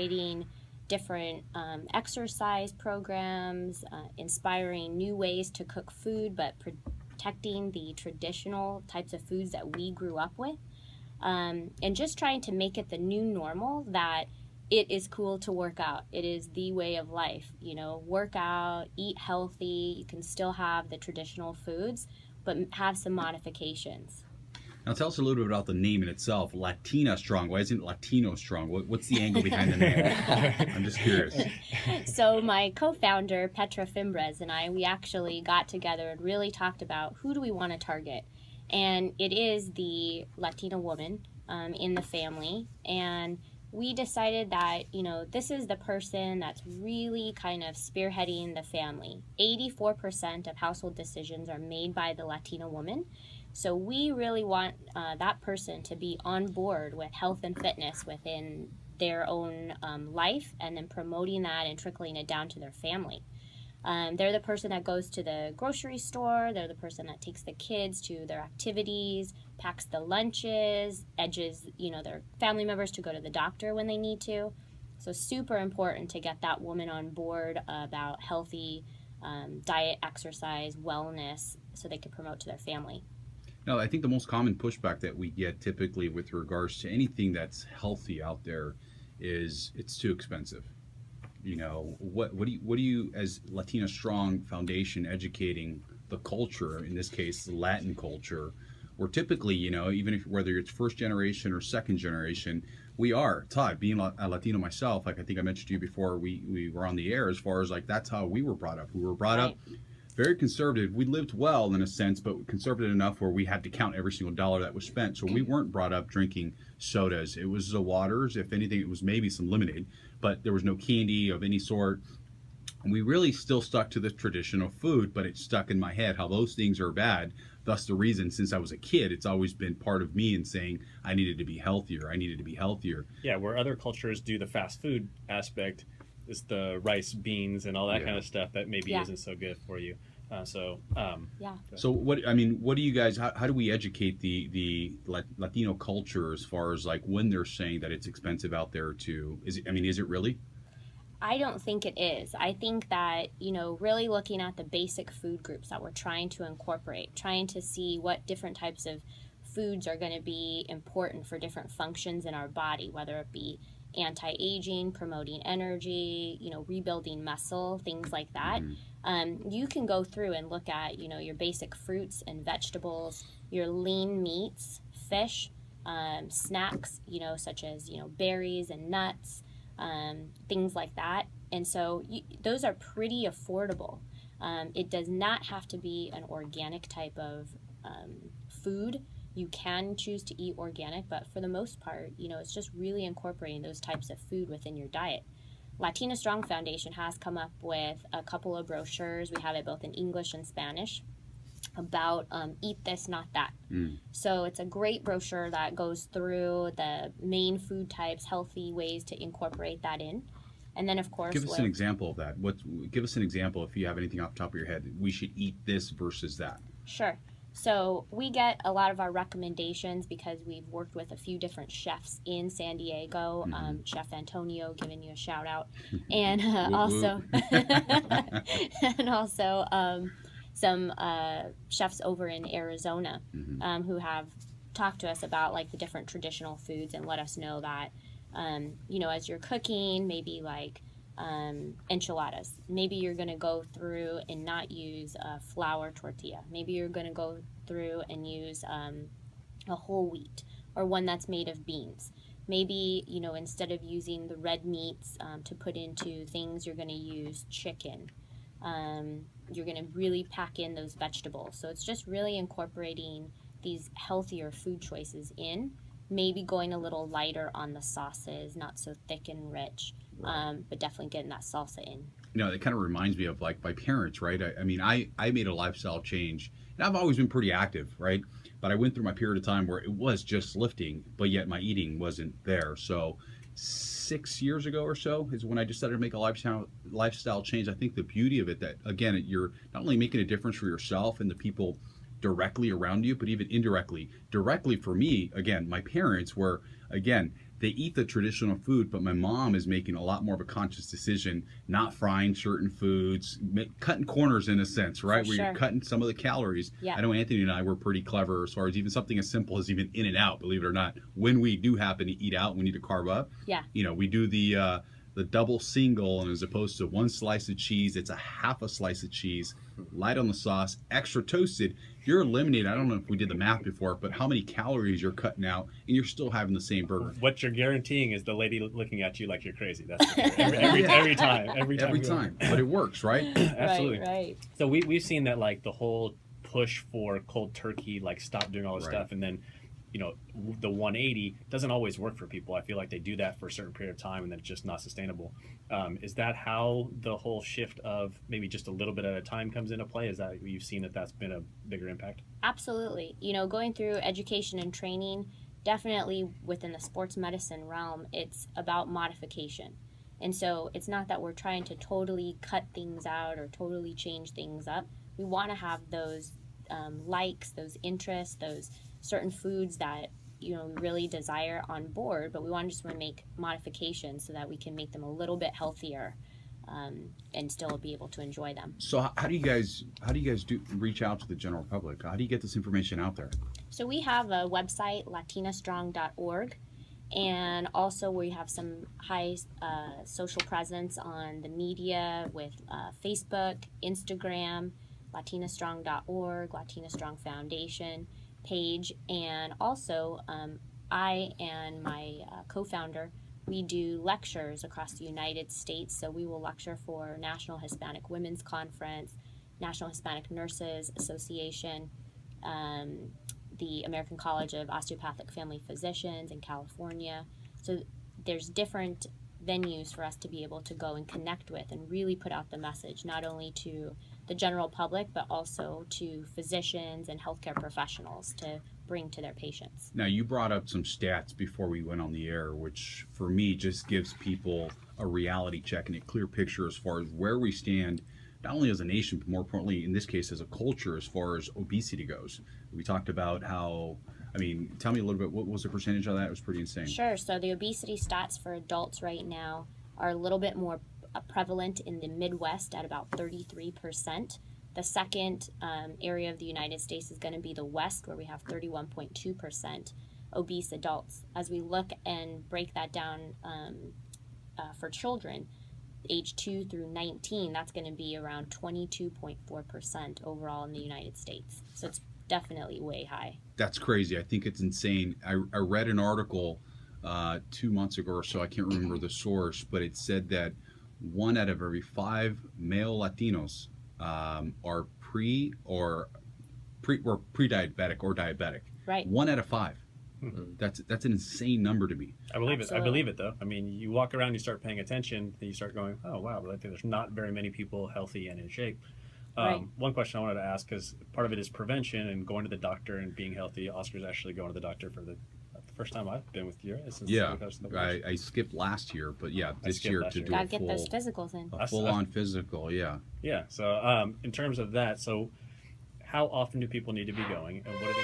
providing different exercise programs, inspiring new ways to cook food, but protecting the traditional types of foods that we grew up with, and just trying to make it the new normal that it is cool to work out. It is the way of life. Work out, eat healthy. You can still have the traditional foods, but have some modifications. Now tell us a little bit about the name in itself, Latina Strong. Why isn't Latino Strong? What's the angle behind the name? I'm just curious. So my co-founder, Petra Fimbres, and we actually got together and really talked about who do we want to target. And it is the Latina woman in the family. And we decided that, this is the person that's really kind of spearheading the family. 84% of household decisions are made by the Latina woman. So we really want that person to be on board with health and fitness within their own life, and then promoting that and trickling it down to their family. They're the person that goes to the grocery store. They're the person that takes the kids to their activities, packs the lunches, edges, their family members to go to the doctor when they need to. So super important to get that woman on board about healthy diet, exercise, wellness, so they can promote to their family. Now, I think the most common pushback that we get typically with regards to anything that's healthy out there is it's too expensive. What do you as Latina Strong Foundation educating the culture, in this case the Latin culture, where typically, even if whether it's first generation or second generation, we are taught, being a Latino myself, like I think I mentioned to you before we were on the air, as far as like that's how we were brought up. We were brought up very conservative. We lived well in a sense, but conservative enough where we had to count every single dollar that was spent. So we weren't brought up drinking sodas. It was the waters. If anything, it was maybe some lemonade, but there was no candy of any sort. And we really still stuck to the traditional food, but it stuck in my head how those things are bad. Thus the reason, since I was a kid, it's always been part of me in saying I needed to be healthier. I needed to be healthier. Yeah, where other cultures do the fast food aspect, is the rice, beans, and all that kind of stuff that maybe isn't so good for you. So what do you guys? How do we educate the Latino culture as far as like when they're saying that it's expensive out there? Is it really? I don't think it is. I think that, really looking at the basic food groups that we're trying to incorporate, trying to see what different types of foods are going to be important for different functions in our body, whether it be anti-aging, promoting energy, rebuilding muscle, things like that. You can go through and look at, your basic fruits and vegetables, your lean meats, fish, snacks, such as, berries and nuts, things like that. And so those are pretty affordable. It does not have to be an organic type of food. You can choose to eat organic, but for the most part, it's just really incorporating those types of food within your diet. Latina Strong Foundation has come up with a couple of brochures. We have it both in English and Spanish about eat this, not that. So it's a great brochure that goes through the main food types, healthy ways to incorporate that in. And then, of course, give us an example of that. Give us an example, if you have anything off the top of your head. We should eat this versus that. Sure. So we get a lot of our recommendations because we've worked with a few different chefs in San Diego. Chef Antonio, giving you a shout out, and also some chefs over in Arizona who have talked to us about like the different traditional foods and let us know that as you're cooking, maybe like enchiladas. Maybe you're going to go through and not use a flour tortilla. Maybe you're going to go through and use a whole wheat or one that's made of beans. Maybe, instead of using the red meats to put into things, you're going to use chicken. You're going to really pack in those vegetables. So it's just really incorporating these healthier food choices in, maybe going a little lighter on the sauces, not so thick and rich. But definitely getting that salsa in. It kind of reminds me of like my parents, right? I made a lifestyle change, and I've always been pretty active, right? But I went through my period of time where it was just lifting, but yet my eating wasn't there. So 6 years ago or so is when I decided to make a lifestyle change. I think the beauty of it, that again, you're not only making a difference for yourself and the people directly around you, but even indirectly. Directly for me, again, my parents were, again, they eat the traditional food, but my mom is making a lot more of a conscious decision, not frying certain foods, cutting corners in a sense, right? For Where sure. you're cutting some of the calories. Yeah. I know Anthony and I were pretty clever as far as even something as simple as even In-N-Out, believe it or not. When we do happen to eat out, we need to carb up. Yeah. You know, we do the double single, and as opposed to one slice of cheese, it's a half a slice of cheese, light on the sauce, extra toasted. You're eliminating, I don't know if we did the math before, but how many calories you're cutting out, and you're still having the same burger. What you're guaranteeing is the lady looking at you like you're crazy. That's every time. Every time. But it works, right? Absolutely. Right. So we've seen that, like, the whole push for cold turkey, like, stop doing all this Right. stuff, and then, you know, the 180 doesn't always work for people. I feel like they do that for a certain period of time and then it's just not sustainable. Is that how the whole shift of maybe just a little bit at a time comes into play? Is that you've seen that that's been a bigger impact? Absolutely. You know, going through education and training, definitely within the sports medicine realm, it's about modification. And so it's not that we're trying to totally cut things out or totally change things up. We want to have those likes, those interests, those certain foods that, you know, we really desire on board, but we want to make modifications so that we can make them a little bit healthier and still be able to enjoy them. So how do you guys reach out to the general public? How do you get this information out there? So we have a website, latinastrong.org, and also we have some high social presence on the media with Facebook, Instagram, latinastrong.org, Latina Strong Foundation page, and also I and my co-founder, we do lectures across the United States. So we will lecture for National Hispanic Women's Conference, National Hispanic Nurses Association, the American College of Osteopathic Family Physicians in California. So there's different venues for us to be able to go and connect with and really put out the message, not only to the general public, but also to physicians and healthcare professionals to bring to their patients. Now, you brought up some stats before we went on the air, which for me just gives people a reality check and a clear picture as far as where we stand, not only as a nation, but more importantly, in this case, as a culture, as far as obesity goes. We talked about how, I mean, tell me a little bit, what was the percentage of that? It was pretty insane. Sure. So the obesity stats for adults right now are a little bit more prevalent in the Midwest at about 33%. The second area of the United States is going to be the West, where we have 31.2% obese adults. As we look and break that down for children, age 2 through 19, that's going to be around 22.4% overall in the United States. So it's definitely way high. That's crazy. I think it's insane. I read an article 2 months ago or so, I can't remember the source, but it said that 1 out of every 5 male Latinos are pre-diabetic or diabetic. Right. 1 out of 5. That's an insane number to me. I believe Absolutely. it. I believe it, though. I mean, you walk around, you start paying attention, then you start going, oh, wow, but I think there's not very many people healthy and in shape. Right. One question I wanted to ask, because part of it is prevention and going to the doctor and being healthy. Oscar's actually going to the doctor for the first time I've been with you. Yeah, I skipped last year, but yeah, this year to do Gotta get those physicals in. a full-on physical, yeah. Yeah, so in terms of that, so how often do people need to be going, and what are they